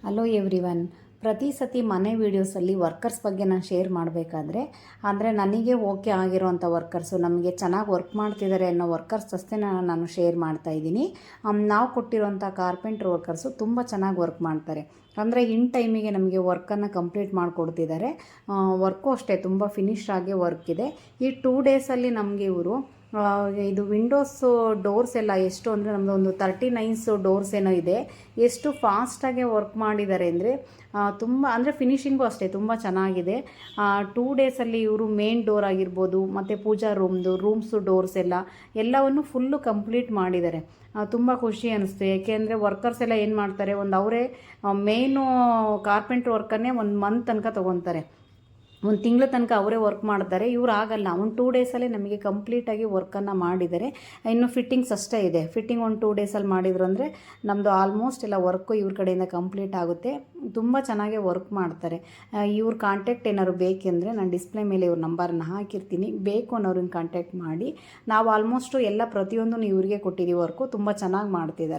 Hello everyone. ಪ್ರತಿ ಸತಿ ಮನೆ ವೀಡಿಯೋಸಲ್ಲಿ ವರ್ಕರ್ಸ್ ಬಗ್ಗೆ ನಾನು ಶೇರ್ ಮಾಡಬೇಕಾದ್ರೆ ಅಂದರೆ ನನಗೆ ಓಕೆ ಆಗಿರೋವಂಥ ವರ್ಕರ್ಸು, ನಮಗೆ ಚೆನ್ನಾಗಿ ವರ್ಕ್ ಮಾಡ್ತಿದ್ದಾರೆ ಅನ್ನೋ ವರ್ಕರ್ಸ್ ಅಷ್ಟೇ ನಾನು ಶೇರ್ ಮಾಡ್ತಾ ಇದ್ದೀನಿ. ನಾವು ಕೊಟ್ಟಿರೋಂಥ ಕಾರ್ಪೆಂಟ್ರ್ ವರ್ಕರ್ಸು ತುಂಬ ಚೆನ್ನಾಗಿ ವರ್ಕ್ ಮಾಡ್ತಾರೆ. ಅಂದರೆ ಇನ್ ಟೈಮಿಗೆ ನಮಗೆ ವರ್ಕನ್ನು ಕಂಪ್ಲೀಟ್ ಮಾಡಿಕೊಡ್ತಿದ್ದಾರೆ. ವರ್ಕು ಅಷ್ಟೇ ತುಂಬ ಫಿನಿಶ್ ಆಗಿ ವರ್ಕ್ ಇದೆ. ಈ 2 ಡೇಸಲ್ಲಿ ನಮಗೆ ಇವರು ಇದು ವಿಂಡೋಸು ಡೋರ್ಸ್ ಎಲ್ಲ ಎಷ್ಟು ಅಂದರೆ ನಮ್ಮದು ಒಂದು 39 ಡೋರ್ಸ್ ಏನೋ ಇದೆ. ಎಷ್ಟು ಫಾಸ್ಟಾಗೆ ವರ್ಕ್ ಮಾಡಿದ್ದಾರೆ ಅಂದರೆ ತುಂಬ ಅಂದರೆ ಫಿನಿಶಿಂಗು ಅಷ್ಟೇ ತುಂಬ ಚೆನ್ನಾಗಿದೆ. 2 ಡೇಸಲ್ಲಿ ಇವರು ಮೇನ್ ಡೋರ್ ಆಗಿರ್ಬೋದು ಮತ್ತು ಪೂಜಾ ರೂಮ್ಸು ಡೋರ್ಸ್ ಎಲ್ಲವನ್ನು ಫುಲ್ಲು ಕಂಪ್ಲೀಟ್ ಮಾಡಿದ್ದಾರೆ. ತುಂಬ ಖುಷಿ ಅನ್ನಿಸ್ತು. ಏಕೆಂದರೆ ವರ್ಕರ್ಸ್ ಎಲ್ಲ ಏನು ಮಾಡ್ತಾರೆ, ಅವರೇ ಮೇನು ಕಾರ್ಪೆಂಟ್ರ್ ವರ್ಕನ್ನೇ 1 ಮಂತ್ ತನಕ ತೊಗೊತಾರೆ, 1 ತಿಂಗಳ ತನಕ ಅವರೇ ವರ್ಕ್ ಮಾಡ್ತಾರೆ. ಇವ್ರು ಆಗಲ್ಲ, 2 ಡೇಸಲ್ಲೇ ನಮಗೆ ಕಂಪ್ಲೀಟಾಗಿ ವರ್ಕನ್ನು ಮಾಡಿದ್ದಾರೆ. ಇನ್ನು ಫಿಟ್ಟಿಂಗ್ಸ್ ಅಷ್ಟೇ ಇದೆ. ಫಿಟ್ಟಿಂಗ್ 2 ಡೇಸಲ್ಲಿ ಮಾಡಿದ್ರು ಅಂದರೆ ನಮ್ಮದು ಆಲ್ಮೋಸ್ಟ್ ಎಲ್ಲ ವರ್ಕು ಇವ್ರ ಕಡೆಯಿಂದ ಕಂಪ್ಲೀಟ್ ಆಗುತ್ತೆ. ತುಂಬ ಚೆನ್ನಾಗಿ ವರ್ಕ್ ಮಾಡ್ತಾರೆ. ಇವ್ರ ಕಾಂಟ್ಯಾಕ್ಟ್ ಏನಾದ್ರು ಬೇಕೆಂದರೆ ನಾನು ಡಿಸ್ಪ್ಲೇ ಮೇಲೆ ಇವ್ರ ನಂಬರನ್ನು ಹಾಕಿರ್ತೀನಿ, ಬೇಕು ಅನ್ನೋರನ್ನ ಕಾಂಟ್ಯಾಕ್ಟ್ ಮಾಡಿ. ನಾವು ಆಲ್ಮೋಸ್ಟು ಎಲ್ಲ ಪ್ರತಿಯೊಂದನ್ನು ಇವ್ರಿಗೆ ಕೊಟ್ಟಿದ್ದೀವಿ. ವರ್ಕು ತುಂಬ ಚೆನ್ನಾಗಿ ಮಾಡ್ತಿದ್ದಾರೆ.